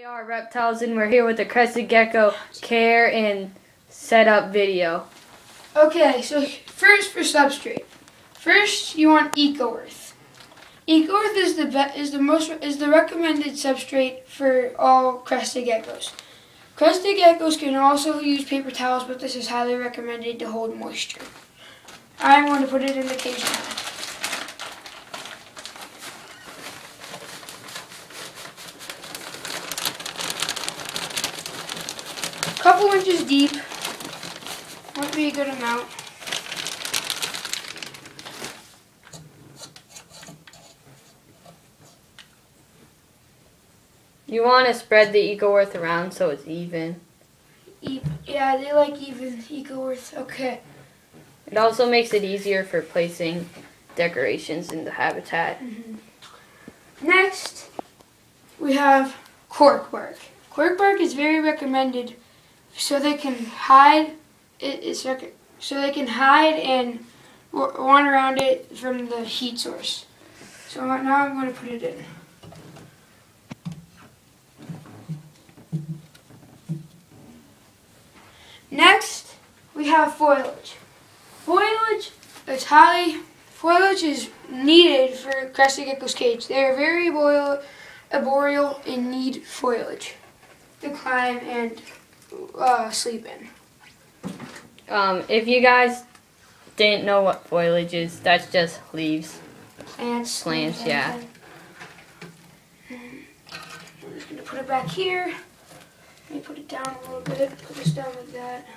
are Reptiles, and we're here with the Crested Gecko care and setup video. Okay, so first for substrate. First, you want Eco-Earth. Eco-Earth is the recommended substrate for all crested geckos. Crested geckos can also use paper towels, but this is highly recommended to hold moisture. I'm going to put it in the cage now. Couple inches deep might be a good amount. You want to spread the Eco-Earth around so it's even. Yeah, they like even Eco-Earth. Okay. It also makes it easier for placing decorations in the habitat. Next, we have cork bark. Cork bark is very recommended so they can hide. So they can hide and run around it from the heat source. So now I'm going to put it in. Next, we have foliage. Foliage is needed for crested gecko's cage. They are very arboreal and need foliage to climb and sleep in. If you guys didn't know what foliage is, that's just leaves. Plants, yeah. I'm just going to put it back here. Let me put it down a little bit. Put this down like that.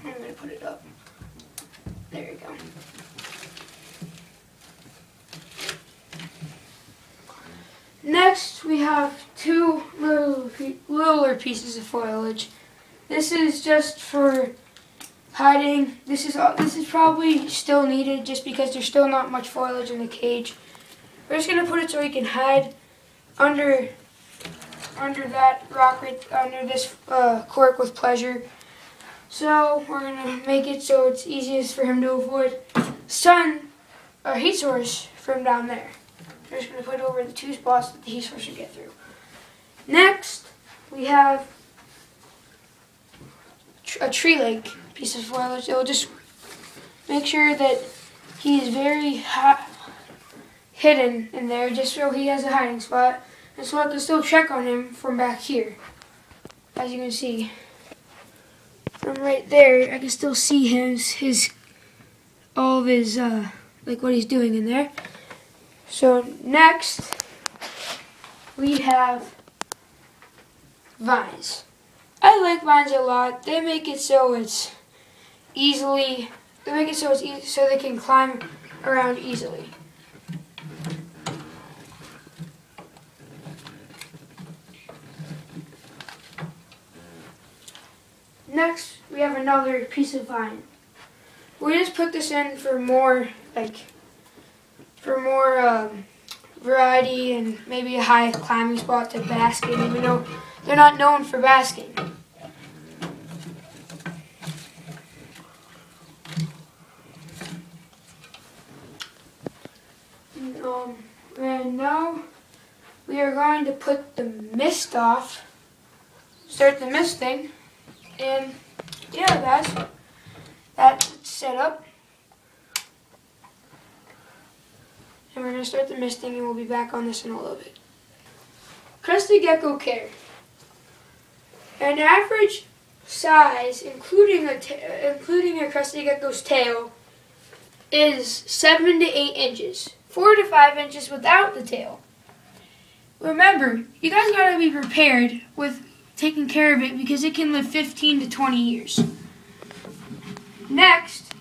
I'm going to put it up. There you go. Next, we have two littler pieces of foliage. This is just for hiding. This is probably still needed just because there's still not much foliage in the cage. We're just gonna put it so he can hide under that rock, under this cork with pleasure. So we're gonna make it so it's easiest for him to avoid sun or heat source from down there. We're just gonna put it over the two spots that the heat source should get through. Next, we have a tree-like piece of foliage. It will just make sure that he is very hidden in there, just so he has a hiding spot, and so I can still check on him from back here. As you can see, from right there, I can still see all of his like what he's doing in there. So next, we have vines. I like vines a lot. They make it so it's easily. They make it so it's easy, so they can climb around easily. Next, we have another piece of vine. We just put this in for more variety and maybe a high climbing spot to bask in, even though they're not known for basking. And now we are going to put the mist off, start the misting, and yeah, that's set up. And we're going to start the misting, and we'll be back on this in a little bit. Crested gecko care. An average size, including a crested gecko's tail, is 7 to 8 inches. 4 to 5 inches without the tail. Remember, you guys gotta be prepared with taking care of it because it can live 15 to 20 years. Next,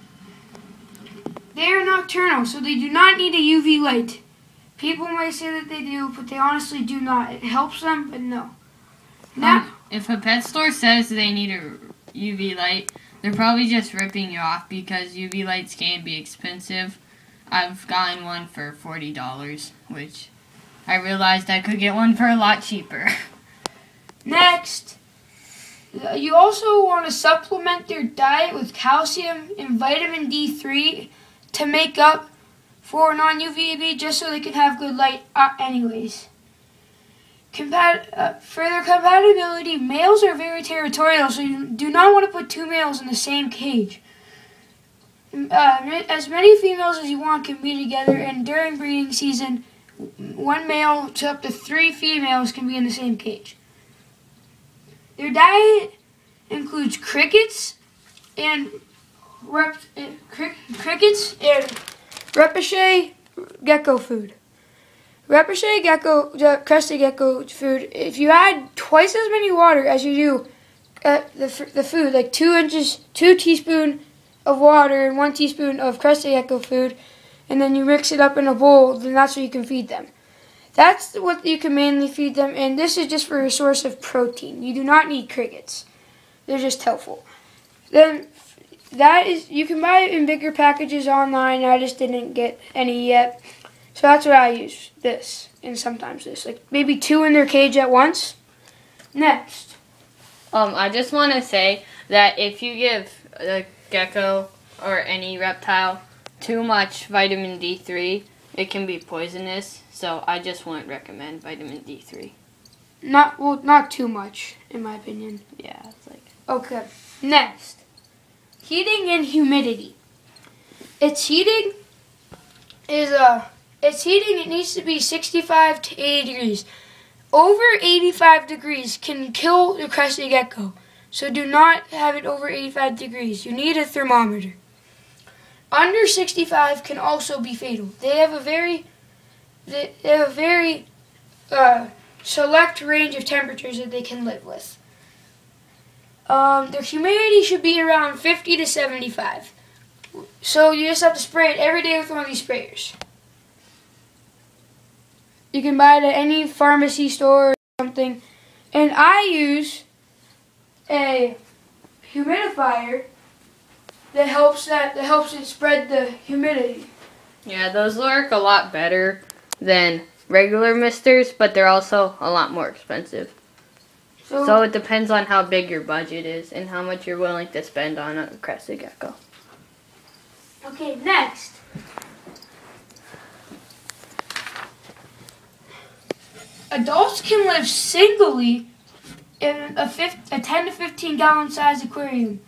they are nocturnal, so they do not need a UV light. People might say that they do, but they honestly do not. It helps them, but no. Now, if a pet store says they need a UV light, they're probably just ripping you off because UV lights can be expensive. I've gotten one for $40, which I realized I could get one for a lot cheaper. Next, You also want to supplement their diet with calcium and vitamin D3 to make up for non-UVB, just so they can have good light anyways. For their compatibility, males are very territorial, so you do not want to put two males in the same cage. As many females as you want can be together, and during breeding season, one male to up to 3 females can be in the same cage. Their diet includes crickets and Repouché gecko food. Repouché gecko, the crested gecko food. If you add twice as many water as you do the food, like 2 teaspoons of water and 1 teaspoon of crested gecko food, and then you mix it up in a bowl, then that's what you can feed them. That's what you can mainly feed them, and this is just for a source of protein. You do not need crickets. They're just helpful. Then you can buy it in bigger packages online. I just didn't get any yet. So that's what I use, this, and sometimes this. Like maybe 2 in their cage at once. Next. I just want to say that if you give a gecko or any reptile too much vitamin D3, it can be poisonous. So I just wouldn't recommend vitamin D3. Not too much, in my opinion. Yeah, it's like... Okay, next. Heating and humidity. It needs to be 65 to 80 degrees. Over 85 degrees can kill the crested gecko. So do not have it over 85 degrees. You need a thermometer. Under 65 can also be fatal. They have a very select range of temperatures that they can live with. Their humidity should be around 50 to 75. So you just have to spray it every day with one of these sprayers. You can buy it at any pharmacy store or something. And I use a humidifier that helps it spread the humidity. Yeah, those work a lot better than regular misters, but they're also a lot more expensive. So it depends on how big your budget is and how much you're willing to spend on a crested gecko. Okay, next. Adults can live singly in a 10 to 15 gallon size aquarium.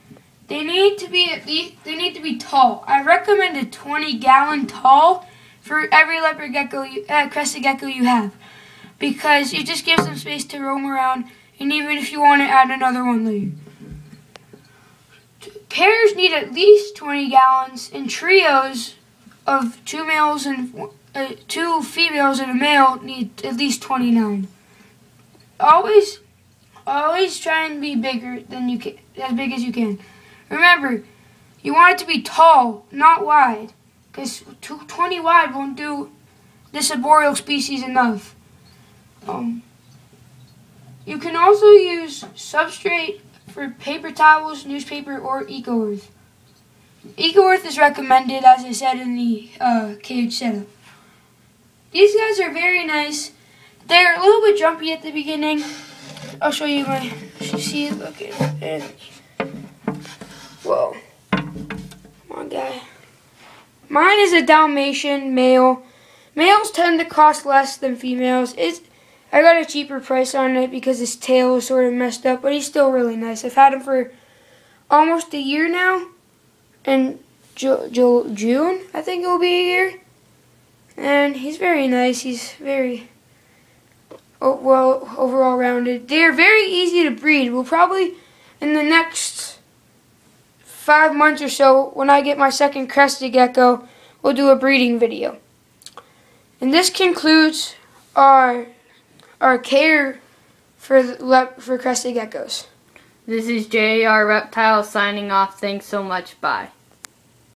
They need to be tall. I recommend a 20-gallon tall for every leopard gecko, crested gecko you have, because it just gives them space to roam around, and even if you want to add another one later. Pairs need at least 20 gallons, and trios of 2 males and 2 females and a male need at least 29. Always try and be bigger than you can, as big as you can. Remember, you want it to be tall, not wide, because 20 wide won't do this arboreal species enough. You can also use substrate for paper towels, newspaper, or Eco-Earth. Eco-Earth is recommended, as I said in the cage setup. These guys are very nice. They're a little bit jumpy at the beginning. I'll show you my, see it, look at it. Whoa. Come on, guy. Mine is a Dalmatian male. Males tend to cost less than females. I got a cheaper price on it because his tail is sort of messed up, but he's still really nice. I've had him for almost a year now. In June, I think it will be a year. And he's very nice. He's very well overall rounded. They are very easy to breed. We'll probably, in the next 5 months or so, when I get my second crested gecko, we'll do a breeding video. And this concludes our care for crested geckos. This is JR Reptile signing off. Thanks so much. Bye.